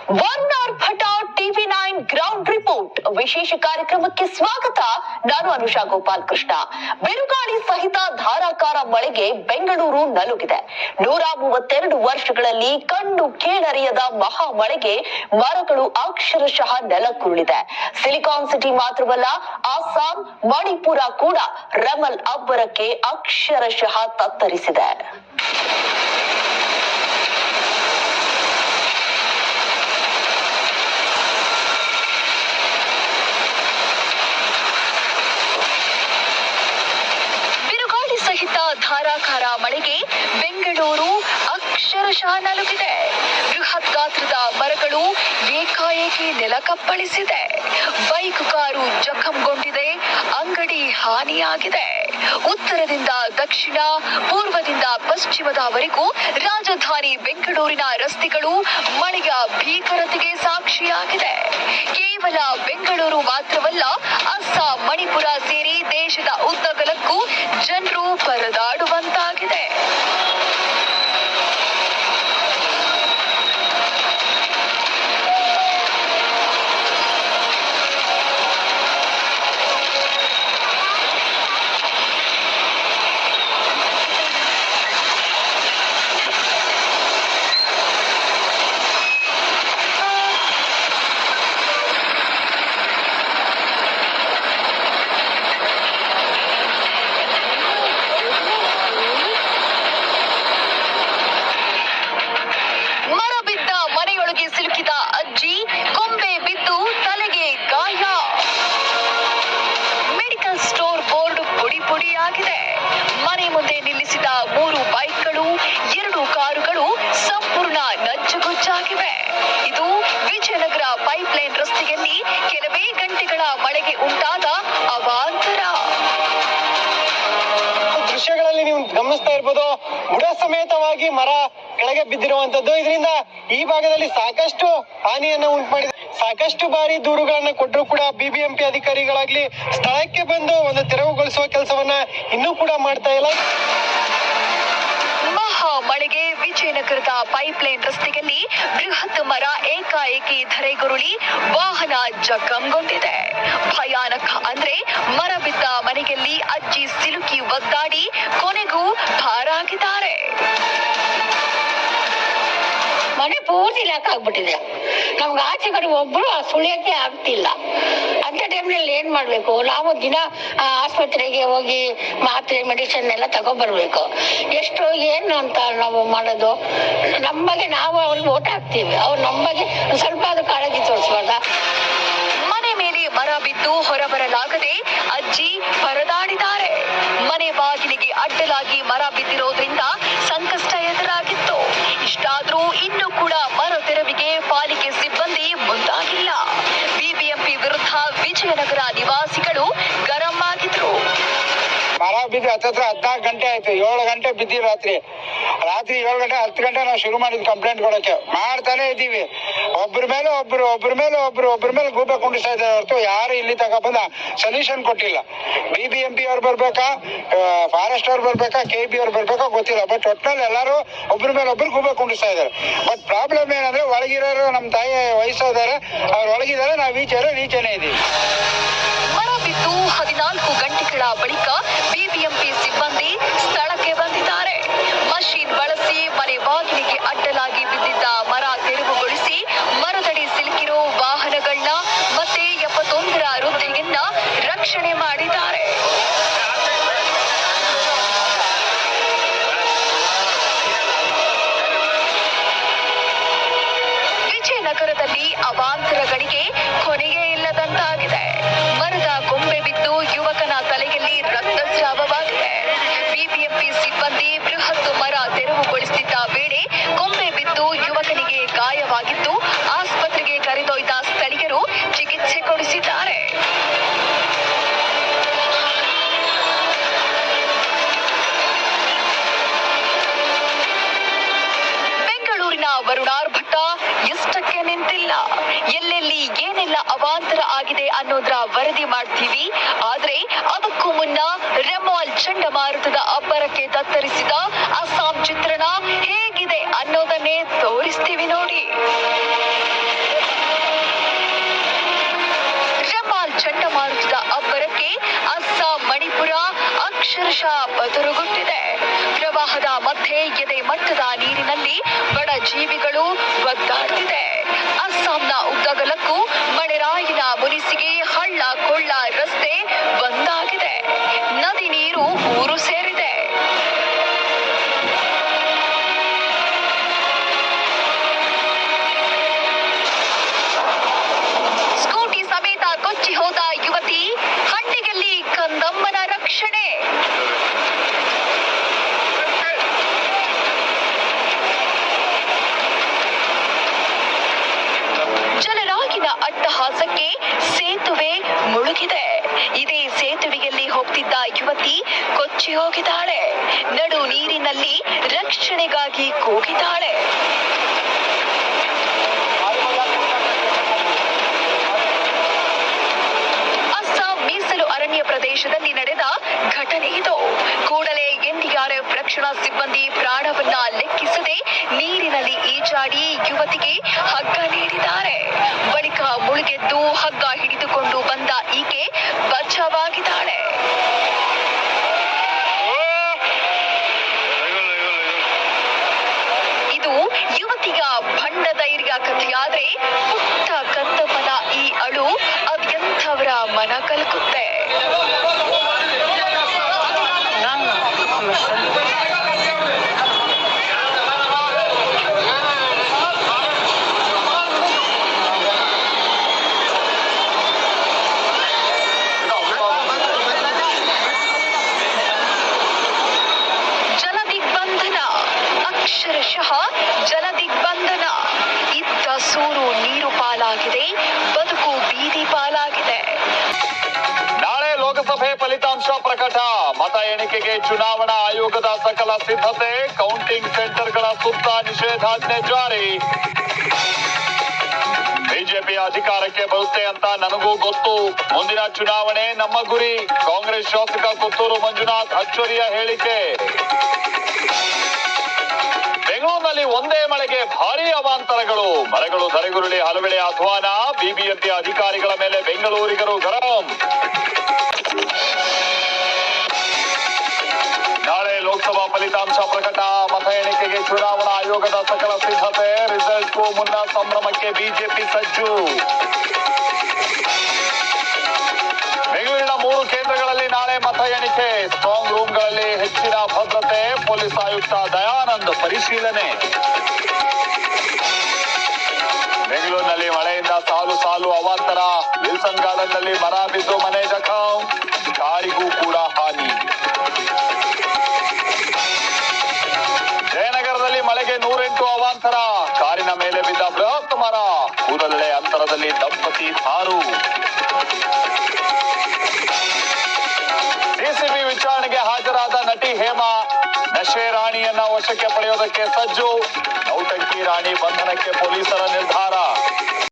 ವರ್ನಾರ್ ಭಟ ಟಿವಿ9 ground report ವಿಶೇಷ ಕಾರ್ಯಕ್ರಮಕ್ಕೆ ಸ್ವಾಗತ. ನಾನು ಅನುಷಾ ಗೋಪಾಲ್ ಕೃಷ್ಣ. ಬಿರುಗಾಳಿ ಸಹಿತ ಧಾರಾಕಾರ ಮಳೆಗೆ ಬೆಂಗಳೂರು ನಲುಗಿದೆ. 132 ವರ್ಷಗಳಲ್ಲಿ ಕಂಡು ಕೇಳರಿಯದ ಮಹಾ ಮಳೆಗೆ ಮರಗಳು ಅಕ್ಷರಶಃ ನೆಲಕ್ಕುರುಳಿದೆ. ಸಿಲಿಕಾನ್ ಸಿಟಿ ಮಾತ್ರವಲ್ಲ, ಅಸ್ಸಾಂ, ಮಣಿಪುರ ಕೂಡ ರಮಲ್ ಅಬ್ಬರಕ್ಕೆ ಅಕ್ಷರಶಃ ತತ್ತರಿಸಿದೆ. ಸಹಿತ ಧಾರಾಕಾರ ಮಳೆಗೆ ಬೆಂಗಳೂರು ಅಕ್ಷರಶಃ ನಲುಗಿದೆ. ಬೃಹತ್ ಗಾತ್ರದ ಮರಗಳು ಏಕಾಏಕಿ ನೆಲಕಪ್ಪಳಿಸಿದೆ. Bike car ಜಖಂಗೊಂಡಿದೆ. ಅಂಗಡಿ ಹಾನಿಯಾಗಿದೆ. ಉತ್ತರದಿಂದ ದಕ್ಷಿಣ, ಪೂರ್ವದಿಂದ ಪಶ್ಚಿಮದವರೆಗೂ ರಾಜಧಾನಿ ಬೆಂಗಳೂರಿನ ರಸ್ತೆಗಳು ಮಳೆಯ ಭೀಕರತೆಗೆ ಸಾಕ್ಷಿಯಾಗಿದೆ. ಕೇವಲ ಬೆಂಗಳೂರು ಮಾತ್ರವಲ್ಲ, ಅಸ್ಸಾಂ, ಮಣಿಪುರ ಸೇರಿ ದೇಶದ ಉದ್ದಗಲಕ್ಕೂ ಜನರು ಪರದಾಡುವಂತಾಗಿದೆ. ಸಿಲುಕಿದ ಅಜ್ಜಿ, ಕೊಂಬೆ ಬಿದ್ದು ತಲೆಗೆ ಗಾಯ. ಮೆಡಿಕಲ್ ಸ್ಟೋರ್ ಬೋರ್ಡ್ ಪುಡಿ ಪುಡಿಯಾಗಿದೆ. ಮನೆ ಮುಂದೆ ನಿಲ್ಲಿಸಿದ 3 ಬೈಕ್ಗಳು, 2 ಕಾರುಗಳು ಸಂಪೂರ್ಣ ನಜ್ಜುಗುಜ್ಜಾಗಿವೆ. ಇದು ವಿಜಯನಗರ ಪೈಪ್ಲೈನ್ ರಸ್ತೆಯಲ್ಲಿ ಕೆಲವೇ ಗಂಟೆಗಳ ಮಳೆಗೆ ಉಂಟಾದ ಅವಾಂತರ. ದೃಶ್ಯಗಳಲ್ಲಿ ನೀವು ಗಮನಿಸ್ತಾ ಇರ್ಬೋದು, ಬುಡ ಸಮೇತವಾಗಿ ಮರ ಕೆಳಗೆ ಬಿದ್ದಿರುವಂತದ್ದು. ಇದರಿಂದ ಈ ಭಾಗದಲ್ಲಿ ಸಾಕಷ್ಟು ಹಾನಿಯನ್ನು ಉಂಟು ಮಾಡಿದೆ. ಸಾಕಷ್ಟು ಬಾರಿ ದೂರುಗಳನ್ನ ಕೊಟ್ಟರು ಕೂಡ ಬಿಬಿಎಂಪಿ ಅಧಿಕಾರಿಗಳಾಗ್ಲಿ ಸ್ಥಳಕ್ಕೆ ಬಂದು ಒಂದು ತೆರವುಗೊಳಿಸುವ ಕೆಲಸವನ್ನ ಇನ್ನೂ ಕೂಡ ಮಾಡ್ತಾ ಇಲ್ಲ. ಮಹಾ ಮಳೆಗೆ ವಿಜಯನಗರದ ಪೈಪ್ಲೈನ್ ರಸ್ತೆಯಲ್ಲಿ ಬೃಹತ್ ಮರ ಏಕಾಏಕಿ ಧರೆಗುರುಳಿ ವಾಹನ ಜಖಂಗೊಂಡಿದೆ. ಭಯಾನಕ ಅಂದ್ರೆ ಮರ ಬಿದ್ದ ಮನೆಯಲ್ಲಿ ಅಜ್ಜಿ ಸಿಲುಕಿ ಒದ್ದಾಡಿ ಕೊನೆಗೂ ಪಾರಾಗಿದ್ದಾರೆ. ಮನೆ ಪೂರ್ತಿ ಲಾಕ್ ಆಗ್ಬಿಟ್ಟಿದೆ. ನಮ್ಗೆ ಆಚೆ ಕಡೆ ಒಬ್ರು ಸುಳಿಯಕ್ಕೆ ಆಗ್ತಿಲ್ಲ. ಅಂತ ಟೈಮ್ನಲ್ಲಿ ಏನ್ ಮಾಡ್ಬೇಕು? ನಾವು ದಿನ ಆಸ್ಪತ್ರೆಗೆ ಹೋಗಿ ಮಾತ್ರೆ ಮೆಡಿಸಿನ್ ಎಲ್ಲ ತಗೊಂಡ್ಬರ್ಬೇಕು. ಎಷ್ಟು ಏನು ಅಂತ ನಾವು ಮಾಡೋದು? ನಮಗೆ ನಾವು ಅವ್ರಿಗೆ ಓಟ್ ಹಾಕ್ತೀವಿ, ಅವ್ರು ನಮಗೆ ಸ್ವಲ್ಪ ಅದು ಕಾಳಜಿ ತೋರಿಸ್ಬಾರ್ದ? ಮನೆ ಮೇಲೆ ಮರ ಬಿದ್ದು ಹೊರಬರಲಾಗದೆ ಅಜ್ಜಿ ಪರದಾಡಿದ್ದಾರೆ. ಮನೆ ಬಾಗಿಲಿಗೆ ಅಡ್ಡಲಾಗಿ ಮರ ಬಿದ್ದಿರೋದ್ರಿಂದ ಸಂಕಷ್ಟ ಎದುರಾಗಿತ್ತು. ಇಷ್ಟಾದ್ರೂ ಇನ್ನೂ ಕೂಡ ಮರ ತೆರವಿಗೆ ಪಾಲಿಕೆ ಸಿಬ್ಬಂದಿ ಮುಂದಾಗಿಲ್ಲ. ಬಿಬಿಎಂಪಿ ವಿರುದ್ಧ ವಿಜಯನಗರ ನಿವಾಸಿಗಳು ಗರಂ ಆಗಿದ್ರು. ಮರ ಬಿದ್ದು ಹತ್ತತ್ರ 14 ಗಂಟೆ ಆಯ್ತು. 7 ಗಂಟೆ ಬಿದ್ದಿ ರಾತ್ರಿ 7 ಗಂಟೆ 10 ಗಂಟೆ ನಾವು ಶುರು ಮಾಡಿದ್ವಿ ಕಂಪ್ಲೇಂಟ್ ಕೊಡಕ್ಕೆ. ಮಾಡ್ತಾನೆ ಇದ್ದೀವಿ. ಒಬ್ಬರ ಮೇಲೆ ಒಬ್ಬರು ಗೂಬೆ ಕುಂಡಿಸ್ತಾ ಇದ್ದಾರೆ ಹೊರತು ಯಾರು ಇಲ್ಲಿ ತನಕ ಬಂದ ಸೊಲ್ಯೂಷನ್ ಕೊಟ್ಟಿಲ್ಲ. ಬಿಬಿಎಂಪಿ ಅವ್ರು ಬರ್ಬೇಕಾ, ಫಾರೆಸ್ಟ್ ಅವ್ರು ಬರ್ಬೇಕಾ, ಕೆಬಿ ಅವ್ರು ಬರ್ಬೇಕಾ ಗೊತ್ತಿಲ್ಲ. ಬಟ್ ಒಟ್ಟಿನಲ್ಲಿ ಎಲ್ಲರೂ ಒಬ್ಬರ ಮೇಲೆ ಒಬ್ರು ಗೂಬೆ ಕುಂಡಿಸ್ತಾ ಇದ್ದಾರೆ. ಬಟ್ ಪ್ರಾಬ್ಲಮ್ ಏನಂದ್ರೆ ಒಳಗಿರೋರು ನಮ್ಮ ತಾಯಿ ವಯಸ್ಸಾದರೆ ಅವ್ರು ಒಳಗಿದ್ದಾರೆ, ನಾವು ಈಚೆನೇ ಇದ್ದೀವಿ. ಮರ ಬಿದ್ದು 14 ಗಂಟೆಗಳ ಬಳಿಕ ಬಿಬಿಎಂಪಿ ಸಿಬ್ಬಂದಿ ಸ್ಥಳಕ್ಕೆ ಬಂದಿದ್ದಾರೆ. ಮಷೀನ್ ಬಳಸಿ ಮನೆ ಬಾಗಿಲಿಗೆ ಅಡ್ಡಲಾಗಿ ಬಿದ್ದಿದ್ದ ಮರ ತೆರವುಗೊಳಿಸಿ ಮರದಡಿ ಸಿಲುಕಿರೋ ವಾಹನಗಳನ್ನ ಮತ್ತೆ 71ರ ವೃದ್ಧೆಯನ್ನ ರಕ್ಷಣೆ ಮಾಡಿದ್ದಾರೆ. ವಿಜಯನಗರದಲ್ಲಿ ಅವಾಂತರಗಳಿಗೆ ಕೊನೆಯೇ ಇಲ್ಲದಂತಾಗಿದೆ. ಮರದ ಕೊಂಬೆ ಬಿದ್ದು ಯುವಕನ ತಲೆಯಲ್ಲಿ ರಕ್ತಸ್ರಾವವಾಗಿದೆ. ಬಿಬಿಎಂಪಿ ಸಿಬ್ಬಂದಿ ಬೃಹತ್ ಮರ ತೆರವುಗೊಳಿಸುತ್ತಿದ್ದ ವೇಳೆ ಕೊಂಬೆ ಬಿದ್ದು ಯುವಕನಿಗೆ ಗಾಯವಾಗಿದ್ದು ಆಸ್ಪತ್ರೆಗೆ ಕರೆದೊಯ್ದ ಸ್ಥಳೀಯರು ಚಿಕಿತ್ಸೆ ಕೊಡಿಸಿದ್ದಾರೆ. ಬೆಂಗಳೂರಿನ ವರ್ನಾರ್ ಭಟ ಇಷ್ಟಕ್ಕೆ ನಿಂತಿಲ್ಲ. ಎಲ್ಲೆಲ್ಲಿ ಏನೆಲ್ಲ ಅವಾಂತರ ಆಗಿದೆ ಅನ್ನೋದ್ರ ವರದಿ ಮಾಡ್ತೀವಿ. ಆದ್ರೆ ಅದಕ್ಕೂ ಮುನ್ನ ರೆಮಾಲ್ ಚಂಡಮಾರುತದ ಅಬ್ಬರಕ್ಕೆ ತತ್ತರಿಸಿದ ಅಸ್ಸಾಂ ಚಿತ್ರಣ ಹೇಗಿದೆ ಅನ್ನೋದನ್ನೇ ತೋರಿಸ್ತೀವಿ ನೋಡಿ. ಚಂಡಮಾರುತದ ಅಬ್ಬರಕ್ಕೆ ಅಸ್ಸಾಂ ಮಣಿಪುರ ಅಕ್ಷರಶಃ ಬದುರುಗುಟ್ಟಿದೆ. ಪ್ರವಾಹದ ಮಧ್ಯೆ ಎದೆ ಮಟ್ಟದ ನೀರಿನಲ್ಲಿ ಬಡ ಜೀವಿಗಳು ಒದ್ದಾಡುತ್ತಿದೆ. ಅಸ್ಸಾಂನ ಉದ್ದಗಲಕ್ಕೂ ಮಳೆರಾಯಿನ ಮುನಿಸಿಗೆ ಹಳ್ಳ ಕೊಳ್ಳ ರಸ್ತೆ ಬಂದಾಗಿದೆ. ನದಿ ನೀರು ಊರು ಸೇರಿದೆ. ಸ್ಕೂಟಿ ಸಮೇತ ಕೊಚ್ಚಿ ಹೋದ ಯುವತಿ, ಹಟ್ಟಿಗಲ್ಲಿ ಕಂದಮ್ಮನ ರಕ್ಷಣೆ. ಜಲರಾಗಿನ ಅಟ್ಟಹಾಸಕ್ಕೆ ಸೇತುವೆ ಮುಳುಗಿದೆ. ಇದೇ ಸೇತುವೆಯಲ್ಲಿ ಹೋಗ್ತಿದ್ದ ಯುವತಿ ಕೊಚ್ಚಿ ಹೋಗಿದ್ದಾಳೆ. ನಡು ನೀರಿನಲ್ಲಿ ರಕ್ಷಣೆಗಾಗಿ ಕೂಗಿದ್ದಾಳೆ. ಅಸ್ಸಾಂ ಮೀಸಲು ಅರಣ್ಯ ಪ್ರದೇಶದಲ್ಲಿ ನಡೆದ ಘಟನೆ ಇದು. ಕೂಡಲೇ ಎನ್ಡಿಆರ್ಎಫ್ ರಕ್ಷಣಾ ಸಿಬ್ಬಂದಿ ಪ್ರಾಣವನ್ನ ಲೆಕ್ಕಿಸದೆ ನೀರಿನಲ್ಲಿ ಈಜಾಡಿ ಯುವತಿಗೆ ಹಗ್ಗ ನೀಡಿದ್ದಾರೆ. ಬಳಿಕ ಮುಳುಗೆದ್ದು ಹಗ್ಗ ಹಿಡಿದುಕೊಂಡು ಬಂದ ಈಕೆ ಬಚಾವಾಗಿದ್ದಾಳೆ. ಇದು ಯುವತಿಯ ಭಂಡ ಧೈರ್ಯ ಕಥೆಯಾದ್ರೆ ಪುಟ್ಟ ಕಂದಮ್ಮನ ಈ ಅಳು ಅದೆಂಥವರ ಮನ ಕಲಕುತ್ತೆ. ಜಲದಿಗ್ಬಂಧನ, ಅಕ್ಷರಶಃ ಜಲದಿಗ್ಬಂಧನ. ಇದ್ದ ಸೂರು ನೀರು ಪಾಲಾಗಿದೆ, ಬದುಕು ಬೀದಿ ಪಾಲಾಗಿದೆ. ನಾಳೆ ಲೋಕಸಭೆ ಫಲಿತಾಂಶ ಪ್ರಕಟ. ಮತ ಎಣಿಕೆಗೆ ಚುನಾವಣಾ ಆಯೋಗದ ಸಕಲ ಸಿದ್ಧತೆ. ಕೌಂಟಿಂಗ್ ಸೆಂಟರ್ಗಳ ಸುತ್ತ ನಿಷೇಧಾಜ್ಞೆ ಜಾರಿ. ಬಿಜೆಪಿ ಅಧಿಕಾರಕ್ಕೆ ಬರುತ್ತೆ ಅಂತ ನನಗೂ ಗೊತ್ತು. ಮುಂದಿನ ಚುನಾವಣೆ ನಮ್ಮ ಗುರಿ. ಕಾಂಗ್ರೆಸ್ ಶಾಸಕ ಕೊತ್ತೂರು ಮಂಜುನಾಥ್ ಅಚ್ಚರಿಯ ಹೇಳಿಕೆ. ಬೆಂಗಳೂರಿನಲ್ಲಿ ಒಂದೇ ಮಳೆಗೆ ಭಾರೀ ಅವಾಂತರಗಳು. ಮರಗಳು ಧರೆಗುರುಳಿ ಹಲವೆಡೆ ಅಧ್ವಾನ. ಬಿಬಿಎಂಪಿ ಅಧಿಕಾರಿಗಳ ಮೇಲೆ ಬೆಂಗಳೂರಿಗರು ಗರಂ. ನಾಳೆ ಲೋಕಸಭಾ ಫಲಿತಾಂಶ ಪ್ರಕಟ. ಮತ ಎಣಿಕೆಗೆ ಚುನಾವಣಾ ಆಯೋಗದ ಸಕಲ ಸಿದ್ಧತೆ. ರಿಸಲ್ಟ್ಗೂ ಮುನ್ನ ಸಂಭ್ರಮಕ್ಕೆ ಬಿಜೆಪಿ ಸಜ್ಜು. ಬೆಂಗಳೂರಿನ 3 ಕೇಂದ್ರಗಳಲ್ಲಿ ನಾಳೆ ಮತ ಎಣಿಕೆ. ಸ್ಟ್ರಾಂಗ್ ರೂಮ್ಗಳಲ್ಲಿ ಹೆಚ್ಚಿನ ಭದ್ರತೆ. ಪೊಲೀಸ್ ಆಯುಕ್ತ ದಯಾನಂದ್ ಪರಿಶೀಲನೆ. ಬೆಂಗಳೂರಿನಲ್ಲಿ ಮಳೆಯಿಂದ ಸಾಲು ಅವಾಂತರ. ವಿಲ್ಸನ್ ಗಾರ್ಡನ್ನಲ್ಲಿ ಮರ ಬಿದ್ದು ಮನೆ ಜಖಂ. ಕಾರಿಗೂ ಕೂಡ ಹಾನಿ. ಜಯನಗರದಲ್ಲಿ ಮಳೆಗೆ 108 ಅವಾಂತರ. ಕಾರಿನ ಮೇಲೆ ಬಿದ್ದ ಬೃಹತ್ ಮರ. ಕೂದಲೆಳೆ ಅಂತರದಲ್ಲಿ ದಂಪತಿ ಸಾರು. ಸಿಸಿಬಿ ವಿಚಾರಣೆಗೆ ಹಾಜರಾದ ನಟಿ ಹೇಮಾ. ನಶೆ ರಾಣಿಯನ್ನ ವಶಕ್ಕೆ ಪಡೆಯೋದಕ್ಕೆ ಸಜ್ಜು. ನೌಟಂಕಿ ರಾಣಿ ಬಂಧನಕ್ಕೆ ಪೊಲೀಸರ ನಿರ್ಧಾರ.